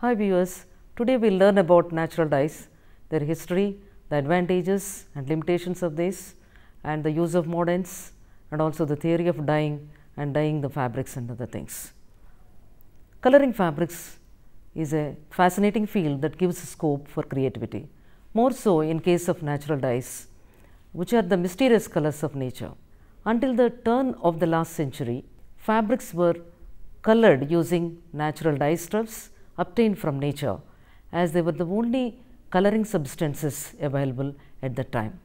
Hi viewers, today we will learn about natural dyes, their history, the advantages and limitations of this, and the use of mordants, and also the theory of dyeing and dyeing the fabrics and other things. Coloring fabrics is a fascinating field that gives scope for creativity, more so in case of natural dyes, which are the mysterious colors of nature. Until the turn of the last century, fabrics were colored using natural dye stuffs obtained from nature, as they were the only coloring substances available at that time.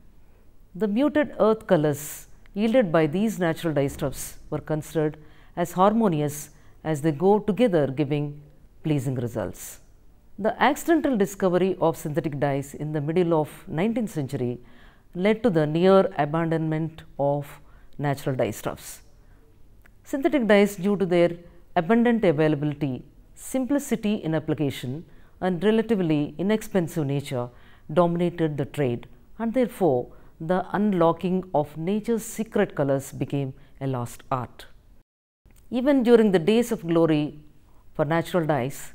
The muted earth colors yielded by these natural dye stuffs were considered as harmonious as they go together, giving pleasing results. The accidental discovery of synthetic dyes in the middle of 19th century led to the near abandonment of natural dye stuffs. Synthetic dyes, due to their abundant availability, simplicity in application and relatively inexpensive nature, dominated the trade, and therefore the unlocking of nature's secret colors became a lost art. Even during the days of glory for natural dyes,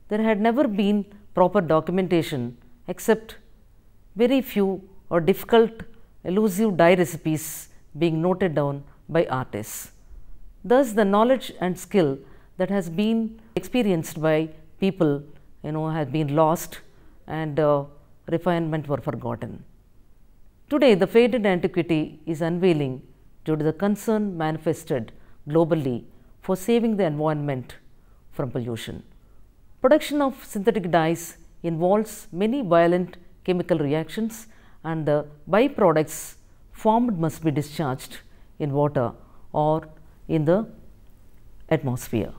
there had never been proper documentation except very few or difficult elusive dye recipes being noted down by artists. Thus, the knowledge and skill that has been experienced by people has been lost, and refinement were forgotten. Today, the faded antiquity is unveiling due to the concern manifested globally for saving the environment from pollution. Production of synthetic dyes involves many violent chemical reactions, and the byproducts formed must be discharged in water or in the atmosphere.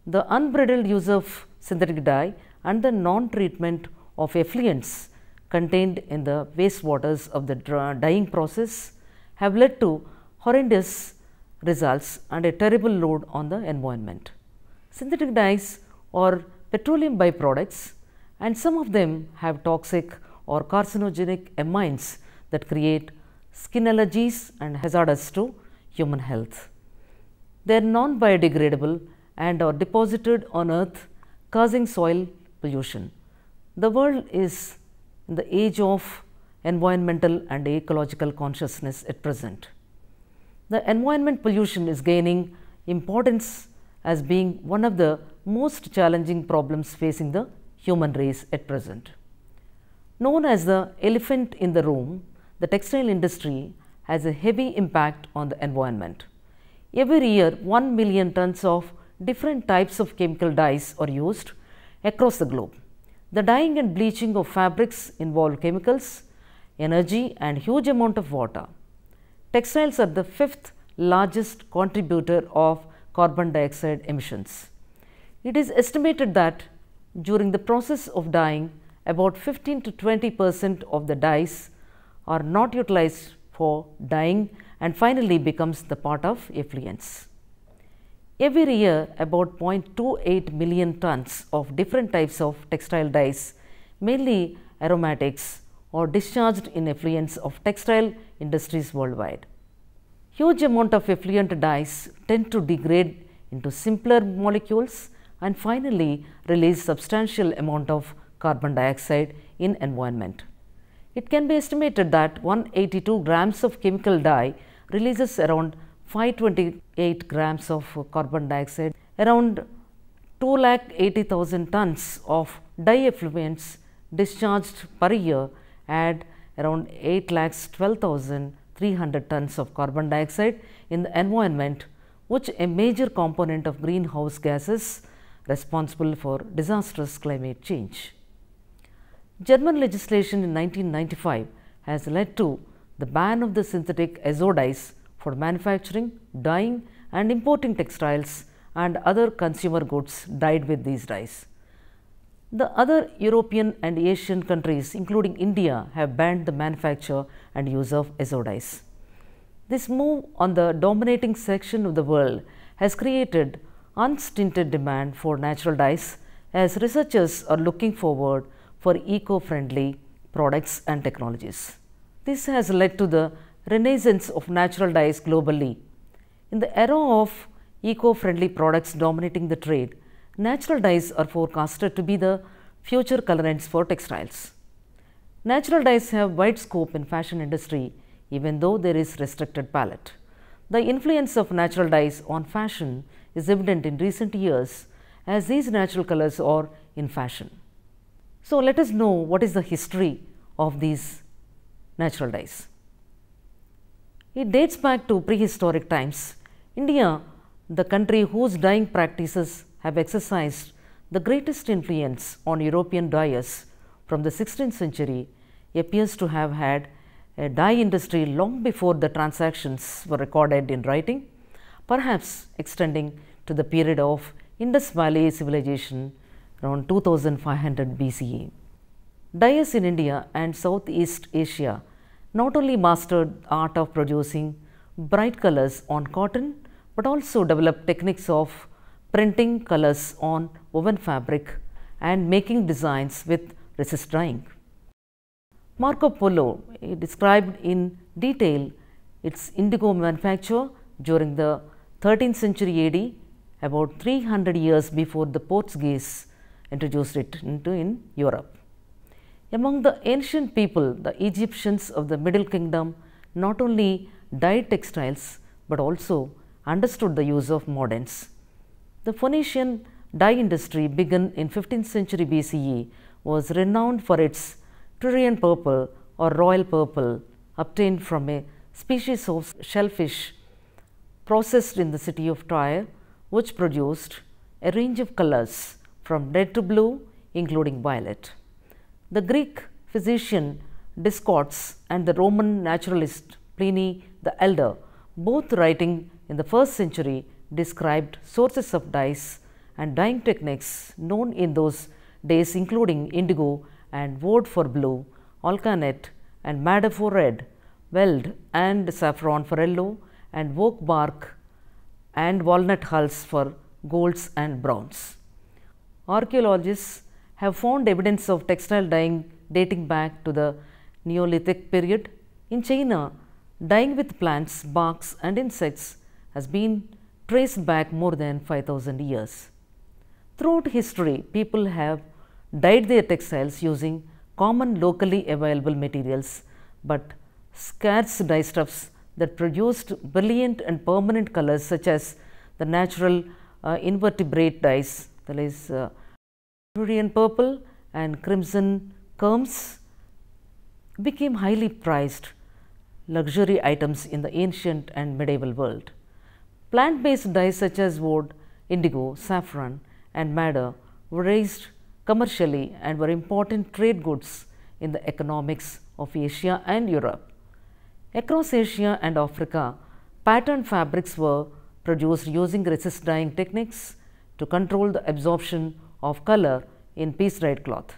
The unbridled use of synthetic dye and the non-treatment of effluents contained in the wastewaters of the dyeing process have led to horrendous results and a terrible load on the environment. Synthetic dyes are petroleum byproducts, and some of them have toxic or carcinogenic amines that create skin allergies and hazardous to human health. They are non-biodegradable and are deposited on earth, causing soil pollution. The world is in the age of environmental and ecological consciousness at present. The environment pollution is gaining importance as being one of the most challenging problems facing the human race at present. Known as the elephant in the room, the textile industry has a heavy impact on the environment. Every year, 1 million tons of different types of chemical dyes are used across the globe. The dyeing and bleaching of fabrics involve chemicals, energy, and huge amount of water. Textiles are the 5th largest contributor of carbon dioxide emissions. It is estimated that during the process of dyeing, about 15 to 20% of the dyes are not utilized for dyeing and finally becomes the part of effluents. Every year, about 0.28 million tons of different types of textile dyes, mainly aromatics, are discharged in effluents of textile industries worldwide. Huge amount of effluent dyes tend to degrade into simpler molecules and finally release substantial amount of carbon dioxide in environment. It can be estimated that 182 grams of chemical dye releases around 528 grams of carbon dioxide. Around 280,000 tons of dye effluents discharged per year add around 8,12,300 tons of carbon dioxide in the environment, which a major component of greenhouse gases responsible for disastrous climate change. German legislation in 1995 has led to the ban of the synthetic azo dyes for manufacturing, dyeing and importing textiles and other consumer goods dyed with these dyes. The other European and Asian countries, including India, have banned the manufacture and use of azo dyes. This move on the dominating section of the world has created unstinted demand for natural dyes, as researchers are looking forward for eco-friendly products and technologies. This has led to the renaissance of natural dyes globally. In the era of eco-friendly products dominating the trade, natural dyes are forecasted to be the future colorants for textiles. Natural dyes have wide scope in fashion industry even though there is restricted palette. The influence of natural dyes on fashion is evident in recent years as these natural colors are in fashion. So, let us know what is the history of these natural dyes. It dates back to prehistoric times. India, the country whose dyeing practices have exercised the greatest influence on European dyers from the 16th century, appears to have had a dye industry long before the transactions were recorded in writing, perhaps extending to the period of Indus Valley civilization around 2500 BCE. Dyers in India and Southeast Asia not only mastered the art of producing bright colors on cotton, but also developed techniques of printing colors on woven fabric and making designs with resist dyeing. Marco Polo described in detail its indigo manufacture during the 13th century AD, about 300 years before the Portuguese introduced it in Europe. Among the ancient people, the Egyptians of the Middle Kingdom not only dyed textiles, but also understood the use of mordants. The Phoenician dye industry begun in 15th century BCE was renowned for its Tyrian purple or royal purple obtained from a species of shellfish processed in the city of Tyre, which produced a range of colors from red to blue, including violet. The Greek physician Dioscorides and the Roman naturalist Pliny the Elder, both writing in the 1st century, described sources of dyes and dyeing techniques known in those days, including indigo and woad for blue, alkanet and madder for red, weld and saffron for yellow, and oak bark and walnut hulls for golds and browns. Archaeologists have found evidence of textile dyeing dating back to the Neolithic period. In China, dyeing with plants, barks and insects has been traced back more than 5000 years. Throughout history, people have dyed their textiles using common locally available materials, but scarce dyestuffs that produced brilliant and permanent colors such as the natural invertebrate dyes, that is Tyrian purple and crimson kermes, became highly prized luxury items in the ancient and medieval world. Plant-based dyes such as woad, indigo, saffron and madder were raised commercially and were important trade goods in the economics of Asia and Europe. Across Asia and Africa, patterned fabrics were produced using resist dyeing techniques to control the absorption of color in piece-dyed cloth.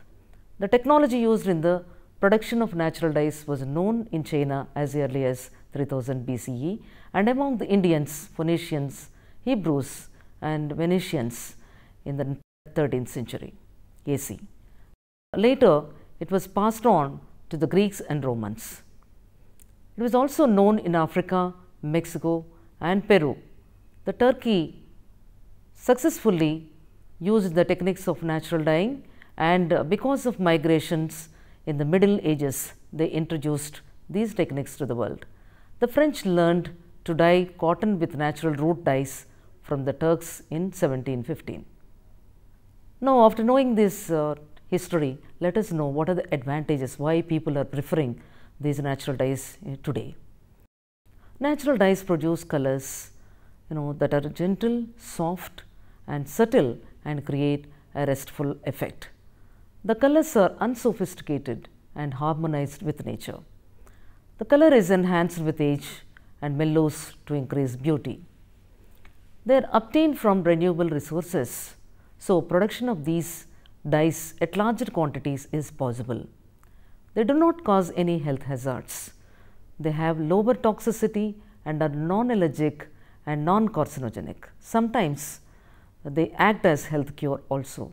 The technology used in the production of natural dyes was known in China as early as 3000 BCE and among the Indians, Phoenicians, Hebrews and Venetians in the 13th century AC. Later, it was passed on to the Greeks and Romans. It was also known in Africa, Mexico and Peru. The Turkey successfully used the techniques of natural dyeing, and because of migrations in the Middle Ages, they introduced these techniques to the world. The French learned to dye cotton with natural root dyes from the Turks in 1715. Now, after knowing this history, let us know what are the advantages, why people are preferring these natural dyes today. Natural dyes produce colors that are gentle, soft and subtle and create a restful effect. The colors are unsophisticated and harmonized with nature. The color is enhanced with age and mellows to increase beauty. They are obtained from renewable resources, so production of these dyes at larger quantities is possible. They do not cause any health hazards. They have lower toxicity and are non-allergic and non-carcinogenic. Sometimes they act as health cure also.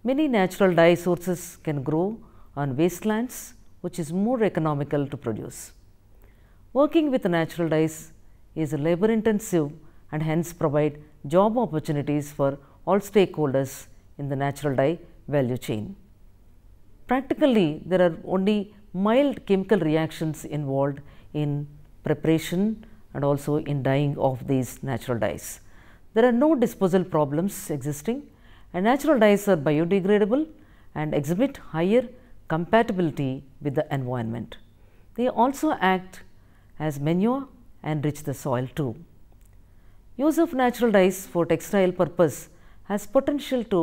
Many natural dye sources can grow on wastelands, which is more economical to produce. Working with natural dyes is labor intensive and hence provide job opportunities for all stakeholders in the natural dye value chain. Practically, there are only mild chemical reactions involved in preparation and also in dyeing of these natural dyes. There are no disposal problems existing, and natural dyes are biodegradable and exhibit higher compatibility with the environment. They also act as manure and enrich the soil too. Use of natural dyes for textile purpose has potential to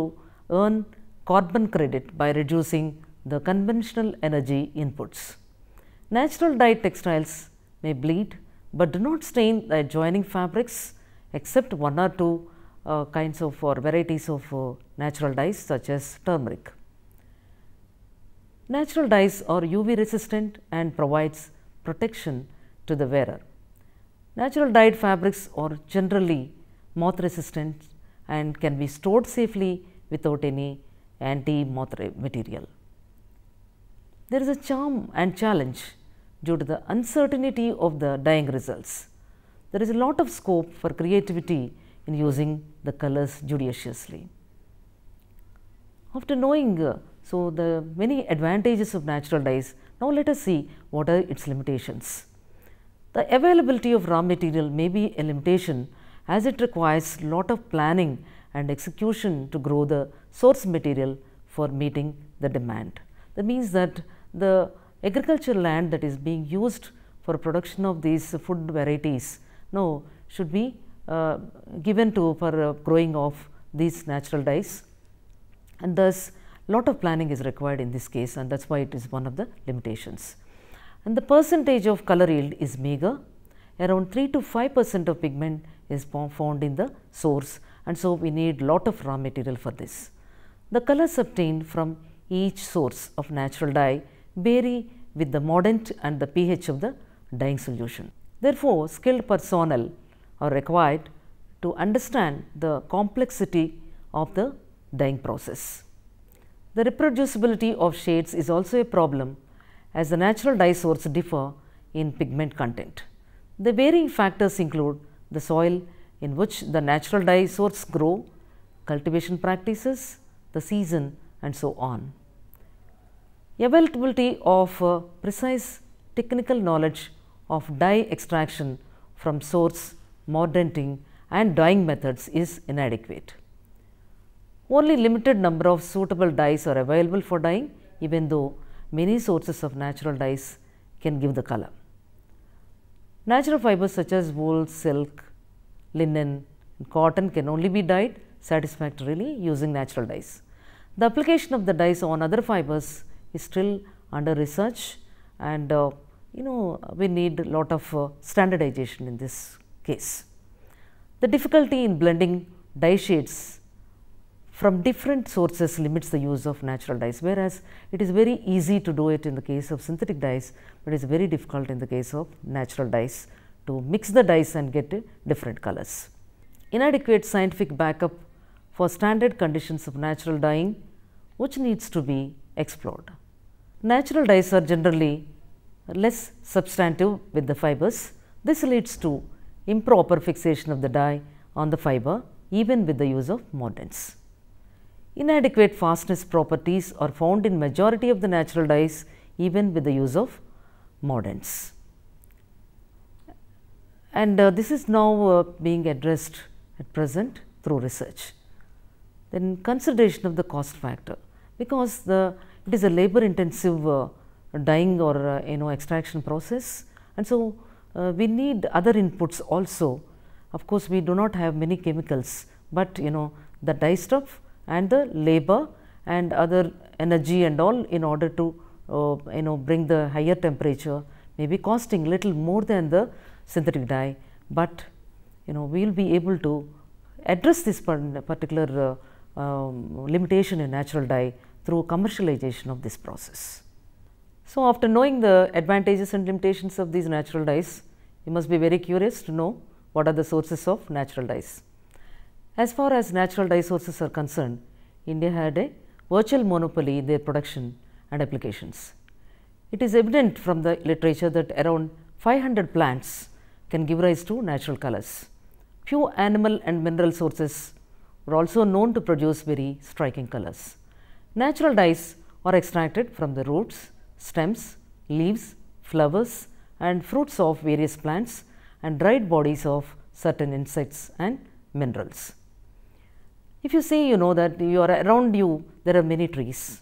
earn carbon credit by reducing the conventional energy inputs. Natural dyed textiles may bleed, but do not stain the adjoining fabrics except one or two kinds of or varieties of natural dyes such as turmeric. Natural dyes are UV resistant and provides protection to the wearer. Natural dyed fabrics are generally moth resistant and can be stored safely without any anti-moth material. There is a charm and challenge due to the uncertainty of the dyeing results. There is a lot of scope for creativity in using the colors judiciously. After knowing the many advantages of natural dyes, now let us see what are its limitations. The availability of raw material may be a limitation, as it requires lot of planning and execution to grow the source material for meeting the demand. That means that the agricultural land that is being used for production of these food varieties now should be given to for growing of these natural dyes, and thus lot of planning is required in this case, and that is why it is one of the limitations. And the percentage of color yield is meager, around 3 to 5% of pigment is found in the source, and so we need lot of raw material for this. The colors obtained from each source of natural dye vary with the mordant and the pH of the dyeing solution. Therefore, skilled personnel are required to understand the complexity of the dyeing process. The reproducibility of shades is also a problem, as the natural dye source differ in pigment content. The varying factors include the soil in which the natural dye source grow, cultivation practices, the season, and so on. Availability of precise technical knowledge of dye extraction from source, mordanting and dyeing methods is inadequate. Only limited number of suitable dyes are available for dyeing, even though many sources of natural dyes can give the color. Natural fibers such as wool, silk, linen, and cotton can only be dyed satisfactorily using natural dyes. The application of the dyes on other fibers is still under research, and we need a lot of standardization in this case. The difficulty in blending dye shades from different sources limits the use of natural dyes, whereas it is very easy to do it in the case of synthetic dyes, but it is very difficult in the case of natural dyes to mix the dyes and get different colors. Inadequate scientific backup for standard conditions of natural dyeing, which needs to be explored. Natural dyes are generally less substantive with the fibers. This leads to improper fixation of the dye on the fiber, even with the use of mordants. Inadequate fastness properties are found in majority of the natural dyes, even with the use of mordants. And this is now being addressed at present through research. Then consideration of the cost factor, because it is a labor intensive dyeing or extraction process, and so we need other inputs also. Of course, we do not have many chemicals, but the dye stuff and the labor and other energy and all in order to bring the higher temperature may be costing little more than the synthetic dye, but we will be able to address this particular limitation in natural dye through commercialization of this process. So, after knowing the advantages and limitations of these natural dyes, you must be very curious to know what are the sources of natural dyes. As far as natural dye sources are concerned, India had a virtual monopoly in their production and applications. It is evident from the literature that around 500 plants can give rise to natural colors. Few animal and mineral sources are also known to produce very striking colors. Natural dyes are extracted from the roots, stems, leaves, flowers and fruits of various plants and dried bodies of certain insects and minerals. If you see, you know that you are around you, there are many trees,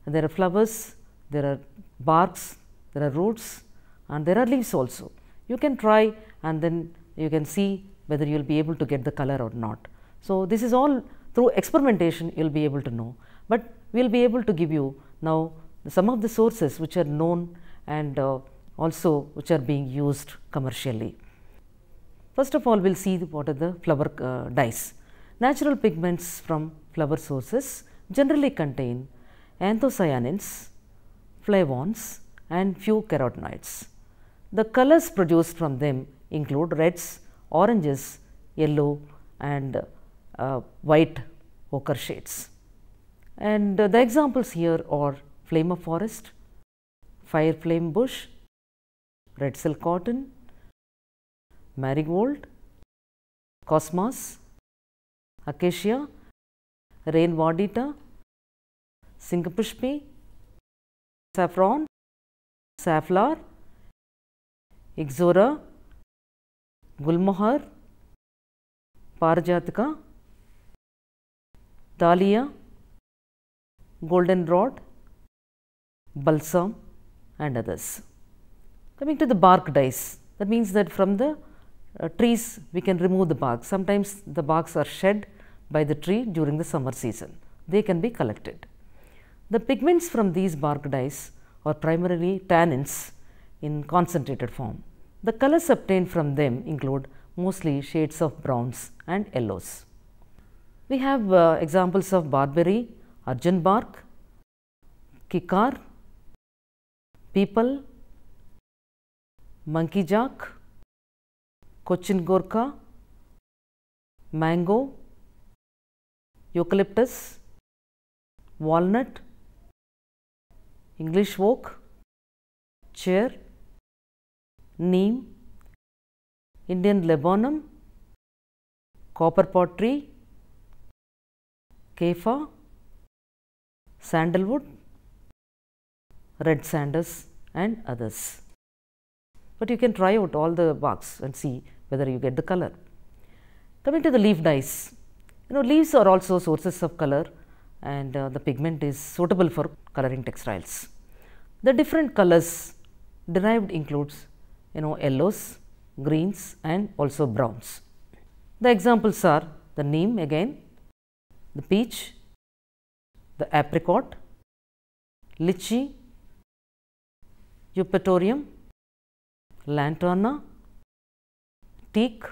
and there are flowers, there are barks, there are roots and there are leaves also. You can try and then you can see whether you will be able to get the color or not. So, this is all through experimentation you will be able to know, but we will be able to give you now some of the sources which are known and also which are being used commercially. First of all, we will see what are the flower dyes. Natural pigments from flower sources generally contain anthocyanins, flavones and few carotenoids. The colors produced from them include reds, oranges, yellow and white ochre shades. And the examples here are flame of forest, fire flame bush, red silk cotton, marigold, cosmos, acacia, rain vardita, syncopushpi, saffron, safflower, ixora, gulmohar, parijatika, dahlia, goldenrod, balsam and others. Coming to the bark dyes, that means that from the trees we can remove the bark. Sometimes the barks are shed by the tree during the summer season. They can be collected. The pigments from these bark dyes are primarily tannins in concentrated form. The colors obtained from them include mostly shades of browns and yellows. We have examples of barberry, arjun bark, kikar, peepal, monkey jack, Cochin Gorkha, mango, eucalyptus, walnut, English oak, chair, neem, Indian laburnum, copperpot tree, kefa, sandalwood, red sanders and others. But you can try out all the barks and see whether you get the color. Coming to the leaf dyes, leaves are also sources of color and the pigment is suitable for coloring textiles. The different colors derived includes yellows, greens and also browns. The examples are the neem again, the peach, the apricot, lychee, eupatorium, lanterna, teak,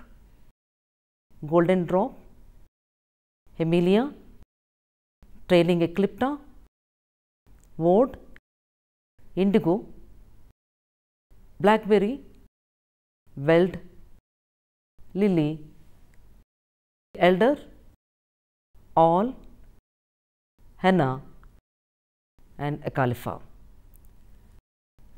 goldenrod, hemilia, trailing eclipta, woad, indigo, blackberry, veld, lily, elder, all, henna and acalypha.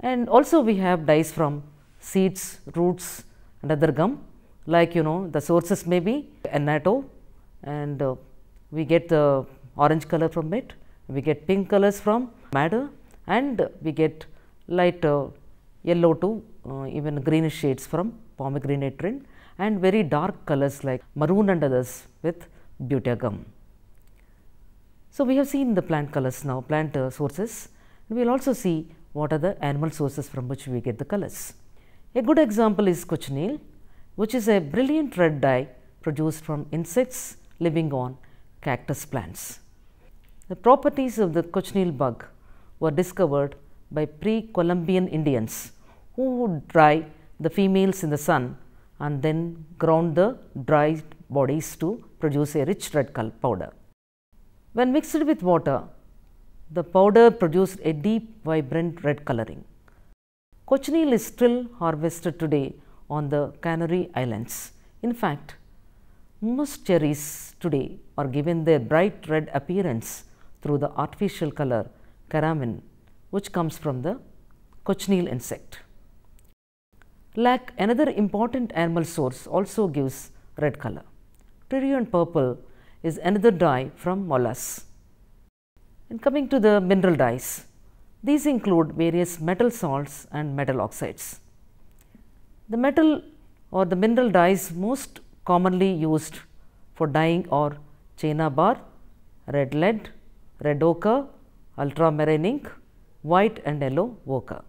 And also we have dyes from seeds, roots and other gum, like the sources may be annatto and we get the orange color from it, we get pink colors from madder and we get light yellow to even greenish shades from pomegranate rind and very dark colors like maroon and others with butea gum. So, we have seen the plant colors now, plant sources. We will also see what are the animal sources from which we get the colors. A good example is cochineal, which is a brilliant red dye produced from insects living on cactus plants. The properties of the cochineal bug were discovered by pre-Columbian Indians who would dry the females in the sun and then ground the dried bodies to produce a rich red powder. When mixed with water, the powder produced a deep vibrant red coloring. Cochineal is still harvested today on the Canary Islands. In fact, most cherries today are given their bright red appearance through the artificial color caramin, which comes from the cochineal insect. Like another important animal source also gives red color. Tyrian purple is another dye from molasses. And coming to the mineral dyes, these include various metal salts and metal oxides. The metal or the mineral dyes most commonly used for dyeing are cinnabar, red lead, red ochre, ultramarine ink, white and yellow ochre.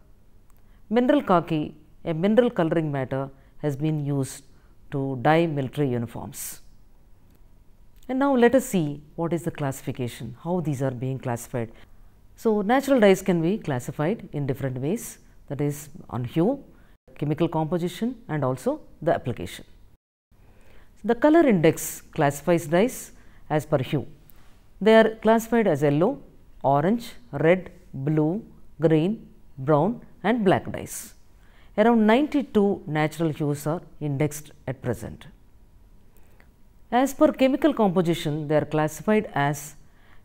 Mineral khaki, a mineral coloring matter, has been used to dye military uniforms. And now let us see what is the classification, how these are being classified. So, natural dyes can be classified in different ways, that is on hue, chemical composition and also the application. The color index classifies dyes as per hue. They are classified as yellow, orange, red, blue, green, brown and black dyes. Around 92 natural hues are indexed at present. As per chemical composition, they are classified as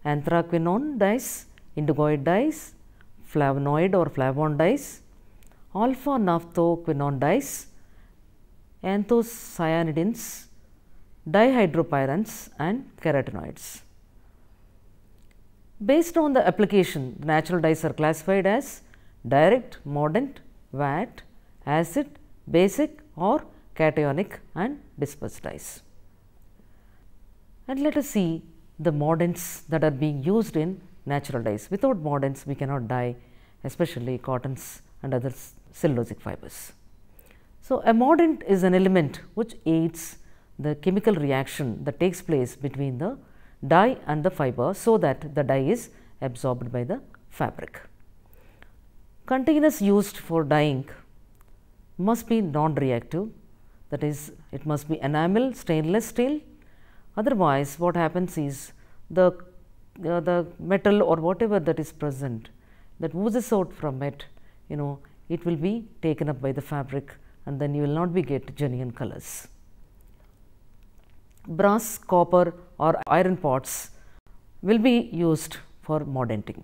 anthraquinone dyes, indigoid dyes, flavonoid or flavon dyes, alpha naphthoquinone dyes, anthocyanidins, dihydropyrans and carotenoids. Based on the application, natural dyes are classified as direct, mordant, vat, acid, basic or cationic and dispersed dyes. And let us see the mordants that are being used in natural dyes. Without mordants, we cannot dye, especially cottons and other cellulosic fibers. So, a mordant is an element which aids the chemical reaction that takes place between the dye and the fiber, so that the dye is absorbed by the fabric. Containers used for dyeing must be non-reactive, that is, it must be enamel, stainless steel. Otherwise, what happens is the metal or whatever that is present, that oozes out from it, it will be taken up by the fabric and then you will not be get genuine colors. Brass, copper or iron pots will be used for mordanting.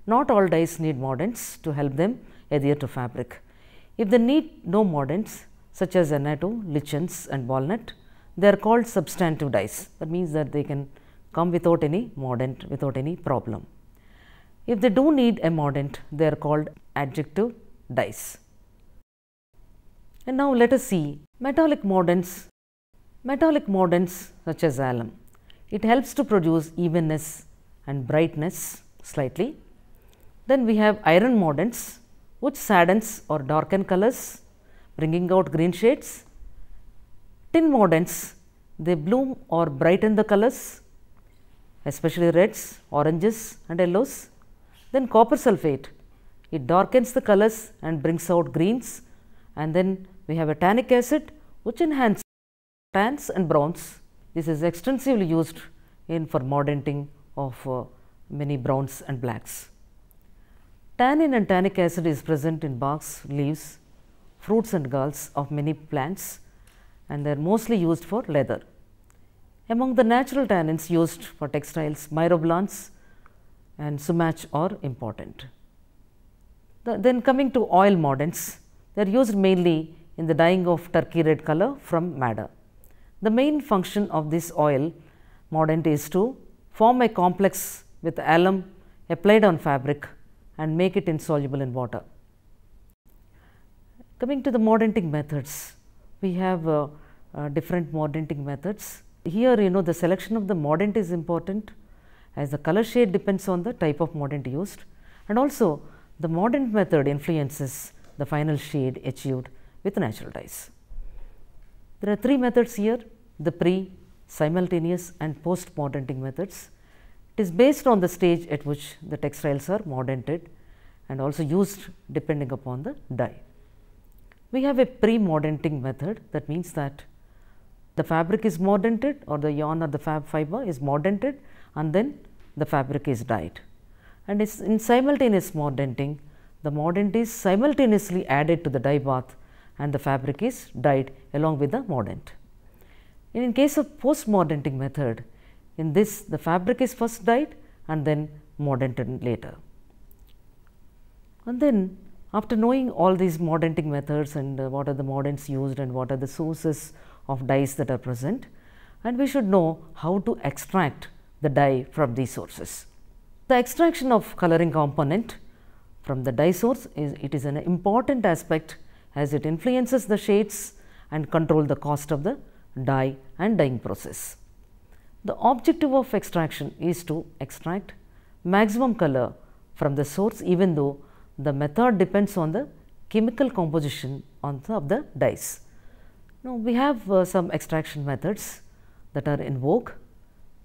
Not all dyes need mordants to help them adhere to fabric. If they need no mordants, such as annatto, lichens and walnut, they are called substantive dyes. That means that they can come without any mordant, without any problem. If they do need a mordant, they are called adjective dyes. And now let us see metallic mordants. Metallic mordants such as alum, it helps to produce evenness and brightness slightly. Then we have iron mordants, which saddens or darken colors, bringing out green shades. Tin mordants, they bloom or brighten the colors, especially reds, oranges and yellows. Then copper sulphate, it darkens the colors and brings out greens. And then we have a tannic acid, which enhances tans and browns. This is extensively used for mordanting of many browns and blacks. Tannin and tannic acid is present in barks, leaves, fruits and galls of many plants, and they are mostly used for leather. Among the natural tannins used for textiles, myrobalans and sumac are important. Then coming to oil mordants, they are used mainly in the dyeing of turkey red color from madder. The main function of this oil mordant is to form a complex with alum applied on fabric and make it insoluble in water. Coming to the mordanting methods, we have different mordanting methods. Here, the selection of the mordant is important, as the color shade depends on the type of mordant used, and also the mordant method influences the final shade achieved with natural dyes. There are three methods here: the pre, simultaneous and post mordanting methods. It is based on the stage at which the textiles are mordanted and also used depending upon the dye. We have a pre-mordanting method, that means that the fabric is mordanted, or the yarn or the fiber is mordanted, and then the fabric is dyed. And in simultaneous mordanting, the mordant is simultaneously added to the dye bath and the fabric is dyed along with the mordant. In case of post mordanting method, in this the fabric is first dyed and then mordanted later. And then after knowing all these mordanting methods and what are the mordants used and what are the sources of dyes that are present, and we should know how to extract the dye from these sources. The extraction of coloring component from the dye source is an important aspect, as it influences the shades and control the cost of the dye and dyeing process. The objective of extraction is to extract maximum color from the source, even though the method depends on the chemical composition of the dyes. Now, we have some extraction methods that are in vogue.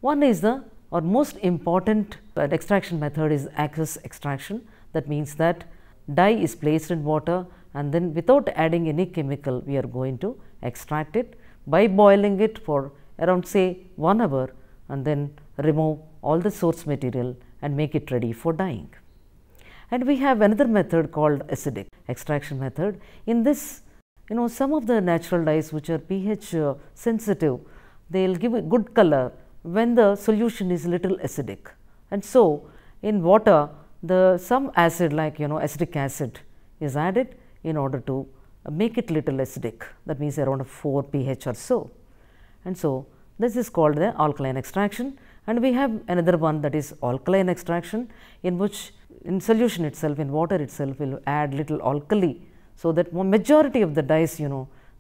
One is the most important extraction method is aqueous extraction. That means that dye is placed in water, and then without adding any chemical we are going to extract it by boiling it for around say 1 hour, and then remove all the source material and make it ready for dyeing. And we have another method called acidic extraction method. In this, some of the natural dyes which are pH sensitive, they will give a good color when the solution is little acidic. And so, in water some acid like acetic acid is added in order to make it little acidic, that means around 4 pH or so. And so, this is called the alkaline extraction, and we have another one, that is alkaline extraction, in which in solution itself, in water itself, will add little alkali, so that majority of the dyes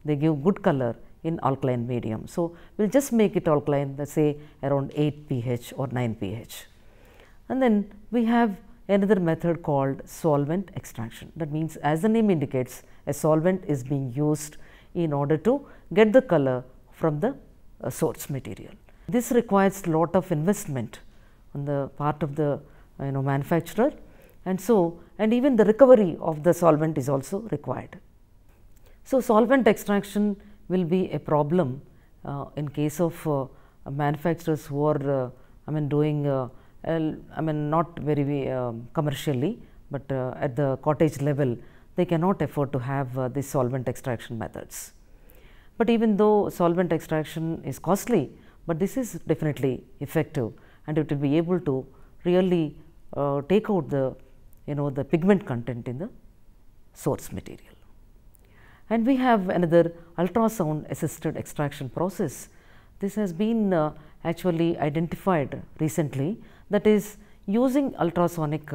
they give good color in alkaline medium. So, we will just make it alkaline, let us say around 8 pH or 9 pH. And then we have another method called solvent extraction. That means, as the name indicates, a solvent is being used in order to get the color from the source material. This requires lot of investment on the part of the manufacturer, and so even the recovery of the solvent is also required. So, solvent extraction will be a problem in case of manufacturers who are doing not very commercially, but at the cottage level they cannot afford to have these solvent extraction methods. But even though solvent extraction is costly, but this is definitely effective, and it will be able to really take out the the pigment content in the source material. And we have another ultrasound assisted extraction process. This has been actually identified recently, that is using ultrasonic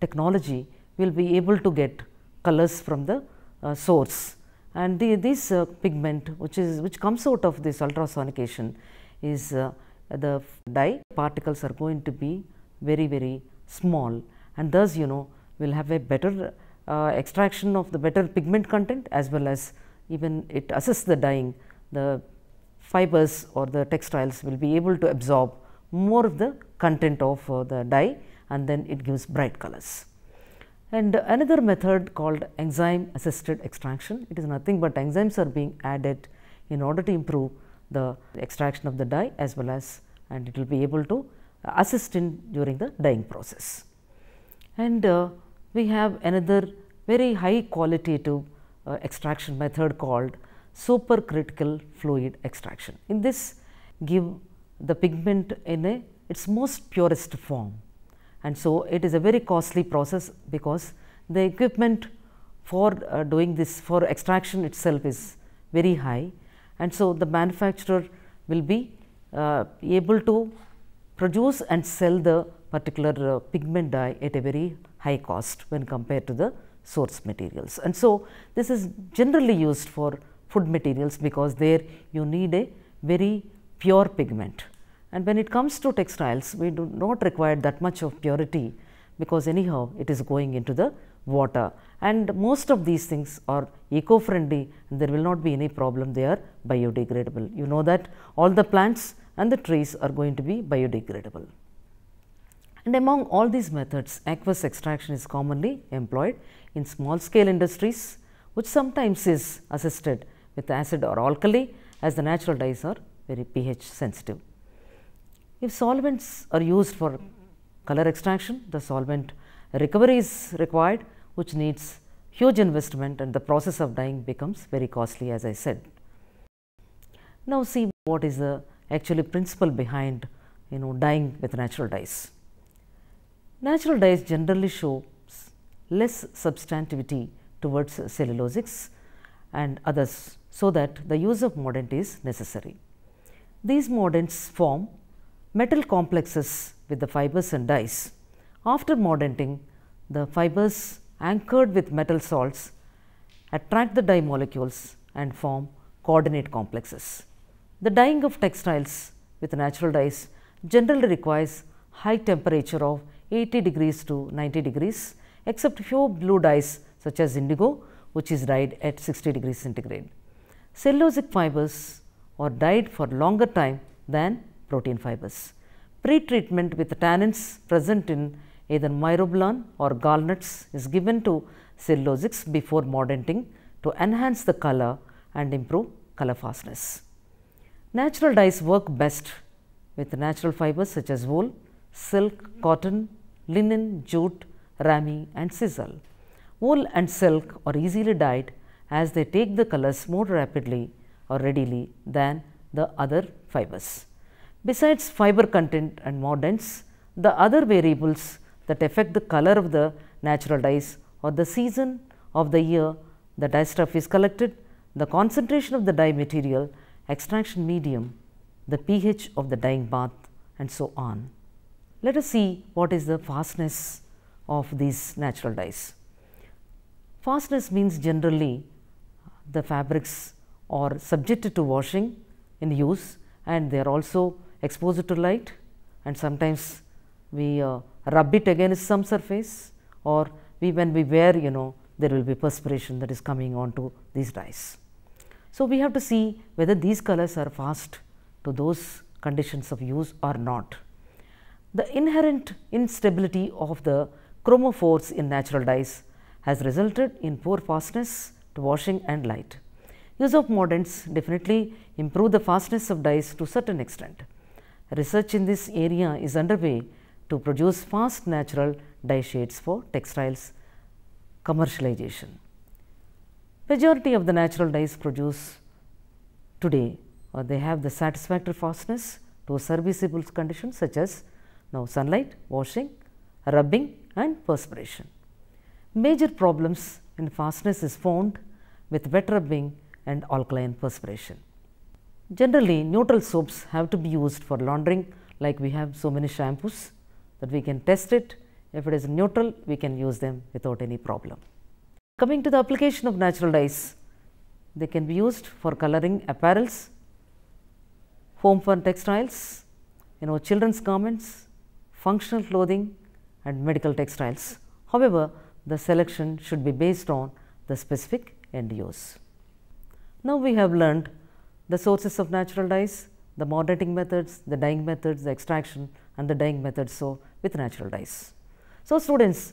technology we will be able to get colors from the source, and this pigment which comes out of this ultrasonication is the dye particles are going to be very small, and thus will have a better extraction of the better pigment content, as well as even it assists the dyeing. The fibers or the textiles will be able to absorb more of the content of the dye, and then it gives bright colors. And another method called enzyme assisted extraction. It is nothing but enzymes are being added in order to improve the extraction of the dye, as well as and it will be able to assist in during the dyeing process. And we have another very high qualitative extraction method called supercritical fluid extraction. In this, give the pigment in its most purest form, and so it is a very costly process, because the equipment for doing this for extraction itself is very high, and so the manufacturer will be able to produce and sell the particular pigment dye at a very high cost when compared to the source materials. And so, this is generally used for food materials, because there you need a very pure pigment, and when it comes to textiles we do not require that much of purity, because anyhow it is going into the water, and most of these things are eco friendly, and there will not be any problem, they are biodegradable. You know that all the plants and the trees are going to be biodegradable. And among all these methods, aqueous extraction is commonly employed in small scale industries, which sometimes is assisted with acid or alkali, as the natural dyes are very pH sensitive. If solvents are used for color extraction, the solvent recovery is required, which needs huge investment, and the process of dyeing becomes very costly, as I said. Now, see what is the actually principle behind dyeing with natural dyes. Natural dyes generally show less substantivity towards cellulosics and others, so that the use of mordant is necessary. These mordants form metal complexes with the fibers and dyes. After mordanting, the fibers anchored with metal salts attract the dye molecules and form coordinate complexes. The dyeing of textiles with natural dyes generally requires high temperature of 80 degrees to 90 degrees, except few blue dyes such as indigo, which is dyed at 60 degrees centigrade. Cellulosic fibers are dyed for longer time than protein fibers. Pre-treatment with tannins present in either myrobalan or gallnuts is given to cellulosics before mordanting to enhance the color and improve color fastness. Natural dyes work best with natural fibers such as wool, silk, cotton, linen, jute, ramie and sisal. Wool and silk are easily dyed as they take the colors more rapidly or readily than the other fibers. Besides fiber content and mordants, the other variables that affect the color of the natural dyes are the season of the year the dye stuff is collected, the concentration of the dye material, extraction medium, the pH of the dyeing bath and so on. Let us see what is the fastness of these natural dyes. Fastness means generally the fabrics are subjected to washing in use and they are also exposed to light, and sometimes we rub it against some surface, or when we wear, there will be perspiration that is coming onto these dyes. So, we have to see whether these colors are fast to those conditions of use or not. The inherent instability of the chromophores in natural dyes has resulted in poor fastness to washing and light. Use of mordants definitely improve the fastness of dyes to certain extent. Research in this area is underway to produce fast natural dye shades for textiles commercialization. Majority of the natural dyes produced today they have the satisfactory fastness to serviceable conditions such as sunlight, washing, rubbing and perspiration. Major problems in fastness is found with wet rubbing and alkaline perspiration. Generally, neutral soaps have to be used for laundering, like we have so many shampoos that we can test it. If it is neutral, we can use them without any problem. Coming to the application of natural dyes, they can be used for coloring apparels, home furniture textiles, children's garments, functional clothing and medical textiles. However, the selection should be based on the specific end use. Now, we have learned the sources of natural dyes, the mordanting methods, the dyeing methods, the extraction and the dyeing methods with natural dyes. So, students,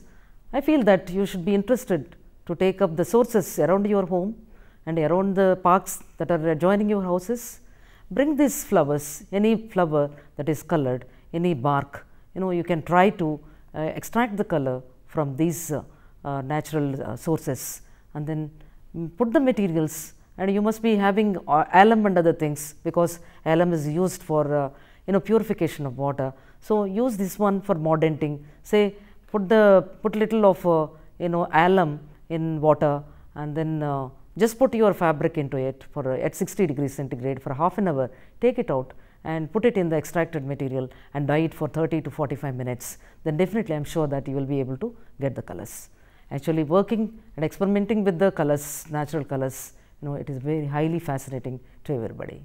I feel that you should be interested to take up the sources around your home and around the parks that are adjoining your houses. Bring these flowers, any flower that is colored, any bark, you can try to extract the color from these natural sources, and then put the materials, and you must be having alum and other things, because alum is used for purification of water. So, use this one for mordanting. Say put little of alum in water, and then just put your fabric into it for at 60 degrees centigrade for half an hour. Take it out and put it in the extracted material and dye it for 30 to 45 minutes. Then definitely I am sure that you will be able to get the colors. Actually, working and experimenting with the colors, natural colors, it is very highly fascinating to everybody.